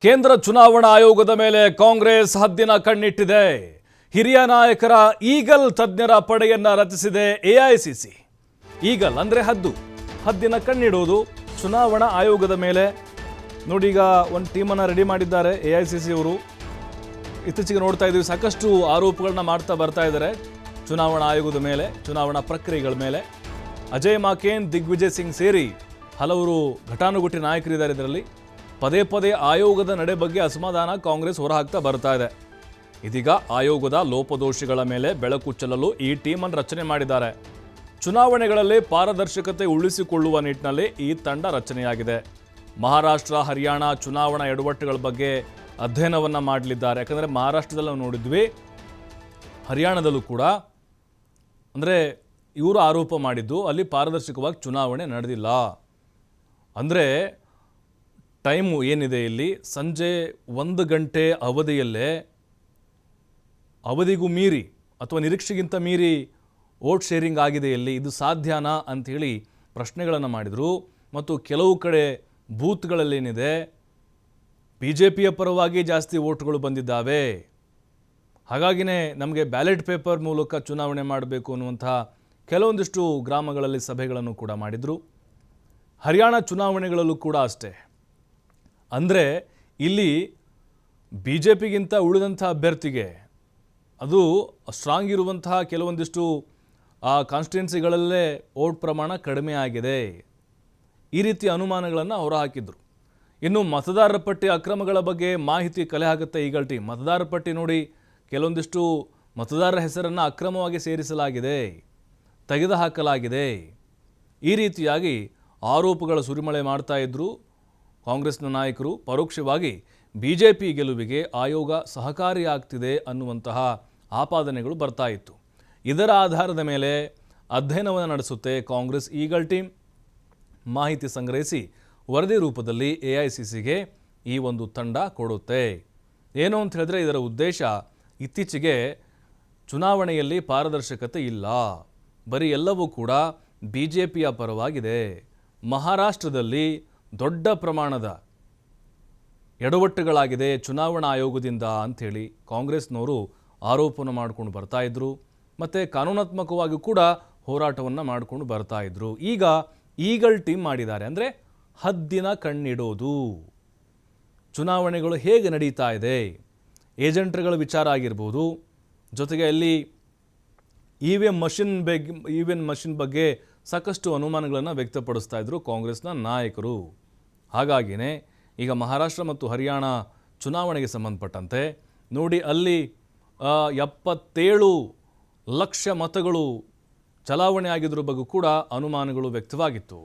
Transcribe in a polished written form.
ಕೇಂದ್ರ ಚುನಾವಣಾ ಆಯೋಗದ ಮೇಲೆ ಕಾಂಗ್ರೆಸ್ ಹದ್ದಿನ ಕಣ್ಣಿಟ್ಟಿದೆ. ಹಿರಿಯ ನಾಯಕರ ಈಗಲ್ ತಜ್ಞರ ಪಡೆಯನ್ನ ರಚಿಸಿದೆ ಎಐಸಿಸಿ. ಈಗಲ್ ಅಂದ್ರೆ ಹದ್ದಿನ ಕಣ್ಣಿಡೋದು ಚುನಾವಣಾ ಆಯೋಗದ ಮೇಲೆ. ನೋಡಿ, ಈಗ ಒಂದು ಟೀಮನ್ನು ರೆಡಿ ಮಾಡಿದ್ದಾರೆ ಎಐಸಿಸಿ ಅವರು. ಇತ್ತೀಚೆಗೆ ನೋಡ್ತಾ ಇದ್ದೀವಿ, ಸಾಕಷ್ಟು ಆರೋಪಗಳನ್ನ ಮಾಡ್ತಾ ಬರ್ತಾ ಇದ್ದಾರೆ ಚುನಾವಣಾ ಆಯೋಗದ ಮೇಲೆ, ಚುನಾವಣಾ ಪ್ರಕ್ರಿಯೆಗಳ ಮೇಲೆ. ಅಜಯ್ ಮಾಕೇನ್, ದಿಗ್ವಿಜಯ್ ಸಿಂಗ್ ಸೇರಿ ಹಲವರು ಘಟಾನುಘಟಿ ನಾಯಕರಿದ್ದಾರೆ ಇದರಲ್ಲಿ. ಪದೇ ಪದೇ ಆಯೋಗದ ನಡೆ ಬಗ್ಗೆ ಅಸಮಾಧಾನ ಕಾಂಗ್ರೆಸ್ ಹೊರಹಾಕ್ತಾ ಬರ್ತಾ ಇದೆ. ಇದೀಗ ಆಯೋಗದ ಲೋಪದೋಷಗಳ ಮೇಲೆ ಬೆಳಕು ಚೆಲ್ಲಲು ಈ ಟೀಮನ್ನು ರಚನೆ ಮಾಡಿದ್ದಾರೆ. ಚುನಾವಣೆಗಳಲ್ಲಿ ಪಾರದರ್ಶಕತೆ ಉಳಿಸಿಕೊಳ್ಳುವ ನಿಟ್ಟಿನಲ್ಲಿ ಈ ತಂಡ ರಚನೆಯಾಗಿದೆ. ಮಹಾರಾಷ್ಟ್ರ, ಹರಿಯಾಣ ಚುನಾವಣಾ ಎಡವಟ್ಟುಗಳ ಬಗ್ಗೆ ಅಧ್ಯಯನವನ್ನು ಮಾಡಲಿದ್ದಾರೆ. ಯಾಕಂದರೆ ಮಹಾರಾಷ್ಟ್ರದಲ್ಲಿ ನಾವು ನೋಡಿದ್ವಿ, ಹರಿಯಾಣದಲ್ಲೂ ಕೂಡ ಅಂದರೆ ಇವರು ಆರೋಪ ಮಾಡಿದ್ದು ಅಲ್ಲಿ ಪಾರದರ್ಶಕವಾಗಿ ಚುನಾವಣೆ ನಡೆದಿಲ್ಲ. ಅಂದರೆ ಟೈಮು ಏನಿದೆ ಇಲ್ಲಿ, ಸಂಜೆ 1 ಗಂಟೆ ಅವಧಿಗೂ ಮೀರಿ ಅಥವಾ ನಿರೀಕ್ಷೆಗಿಂತ ಮೀರಿ ವೋಟ್ ಶೇರಿಂಗ್ ಆಗಿದೆ ಇಲ್ಲಿ, ಇದು ಸಾಧ್ಯನಾ ಅಂಥೇಳಿ ಪ್ರಶ್ನೆಗಳನ್ನು ಮಾಡಿದರು. ಮತ್ತು ಕೆಲವು ಕಡೆ ಬೂತ್ಗಳಲ್ಲೇನಿದೆ BJPಯ ಪರವಾಗಿ ಜಾಸ್ತಿ ವೋಟ್ಗಳು ಬಂದಿದ್ದಾವೆ, ಹಾಗಾಗಿನೇ ನಮಗೆ ಬ್ಯಾಲೆಟ್ ಪೇಪರ್ ಮೂಲಕ ಚುನಾವಣೆ ಮಾಡಬೇಕು ಅನ್ನುವಂಥ ಕೆಲವೊಂದಿಷ್ಟು ಗ್ರಾಮಗಳಲ್ಲಿ ಸಭೆಗಳನ್ನು ಕೂಡ ಮಾಡಿದರು. ಹರಿಯಾಣ ಚುನಾವಣೆಗಳಲ್ಲೂ ಕೂಡ ಅಷ್ಟೇ. ಅಂದರೆ ಇಲ್ಲಿ BJPಗಿಂತ ಉಳಿದಂಥ ಅಭ್ಯರ್ಥಿಗೆ ಅದು ಸ್ಟ್ರಾಂಗ್ ಇರುವಂತಹ ಕೆಲವೊಂದಿಷ್ಟು ಕಾನ್ಸ್ಟಿಟ್ಯುನ್ಸಿಗಳಲ್ಲೇ ವೋಟ್ ಪ್ರಮಾಣ ಕಡಿಮೆ ಆಗಿದೆ, ಈ ರೀತಿ ಅನುಮಾನಗಳನ್ನು ಹೊರಹಾಕಿದ್ರು. ಇನ್ನು ಮತದಾರರ ಪಟ್ಟಿ ಅಕ್ರಮಗಳ ಬಗ್ಗೆ ಮಾಹಿತಿ ಕಲೆ ಹಾಕುತ್ತೆ ಈಗಲ್ ಟೀಮ್. ಮತದಾರರ ಪಟ್ಟಿ ನೋಡಿ, ಕೆಲವೊಂದಿಷ್ಟು ಮತದಾರರ ಹೆಸರನ್ನು ಅಕ್ರಮವಾಗಿ ಸೇರಿಸಲಾಗಿದೆ, ತೆಗೆದುಹಾಕಲಾಗಿದೆ, ಈ ರೀತಿಯಾಗಿ ಆರೋಪಗಳ ಸುರಿಮಳೆ ಮಾಡ್ತಾ ಇದ್ದರು ಕಾಂಗ್ರೆಸ್ನ ನಾಯಕರು. ಪರೋಕ್ಷವಾಗಿ BJP ಗೆಲುವಿಗೆ ಆಯೋಗ ಸಹಕಾರಿಯಾಗ್ತಿದೆ ಅನ್ನುವಂತಹ ಆಪಾದನೆಗಳು ಬರ್ತಾ ಇತ್ತು. ಇದರ ಆಧಾರದ ಮೇಲೆ ಅಧ್ಯಯನವನ್ನು ನಡೆಸುತ್ತೆ ಕಾಂಗ್ರೆಸ್ ಈಗಲ್ ಟೀಮ್. ಮಾಹಿತಿ ಸಂಗ್ರಹಿಸಿ ವರದಿ ರೂಪದಲ್ಲಿ ಎಐಸಿಸಿಗೆ ಈ ಒಂದು ತಂಡ ಕೊಡುತ್ತೆ. ಏನು ಅಂತ ಹೇಳಿದ್ರೆ, ಇದರ ಉದ್ದೇಶ ಇತ್ತೀಚೆಗೆ ಚುನಾವಣೆಯಲ್ಲಿ ಪಾರದರ್ಶಕತೆ ಇಲ್ಲ, ಬರೀ ಎಲ್ಲವೂ ಕೂಡ BJPಯ ಪರವಾಗಿದೆ. ಮಹಾರಾಷ್ಟ್ರದಲ್ಲಿ ದೊಡ್ಡ ಪ್ರಮಾಣದ ಎಡವಟ್ಟುಗಳಾಗಿದೆ ಚುನಾವಣಾ ಆಯೋಗದಿಂದ ಅಂಥೇಳಿ ಕಾಂಗ್ರೆಸ್ನವರು ಆರೋಪವನ್ನು ಮಾಡಿಕೊಂಡು ಬರ್ತಾ ಇದ್ರು. ಮತ್ತು ಕಾನೂನಾತ್ಮಕವಾಗಿ ಕೂಡ ಹೋರಾಟವನ್ನು ಮಾಡಿಕೊಂಡು ಬರ್ತಾ ಇದ್ರು. ಈಗ ಈಗಲ್ ಟೀಮ್ ಮಾಡಿದ್ದಾರೆ, ಅಂದರೆ ಹದ್ದಿನ ಕಣ್ಣಿಡೋದು. ಚುನಾವಣೆಗಳು ಹೇಗೆ ನಡೀತಾ ಇದೆ, ಏಜೆಂಟ್ಗಳ ವಿಚಾರ ಆಗಿರ್ಬೋದು, ಜೊತೆಗೆ ಅಲ್ಲಿ ಇವಿಎಂ ಮಷಿನ್ ಬಗ್ಗೆ ಸಾಕಷ್ಟು ಅನುಮಾನಗಳನ್ನು ವ್ಯಕ್ತಪಡಿಸ್ತಾ ಇದ್ರು ಕಾಂಗ್ರೆಸ್ನ ನಾಯಕರು. ಹಾಗಾಗಿಯೇ ಈಗ ಮಹಾರಾಷ್ಟ್ರ ಮತ್ತು ಹರಿಯಾಣ ಚುನಾವಣೆಗೆ ಸಂಬಂಧಪಟ್ಟಂತೆ ನೋಡಿ, ಅಲ್ಲಿ 77 ಲಕ್ಷ ಮತಗಳು ಚಲಾವಣೆ ಆಗಿದ್ರ ಬಗ್ಗೆ ಕೂಡ ಅನುಮಾನಗಳು ವ್ಯಕ್ತವಾಗಿತ್ತು.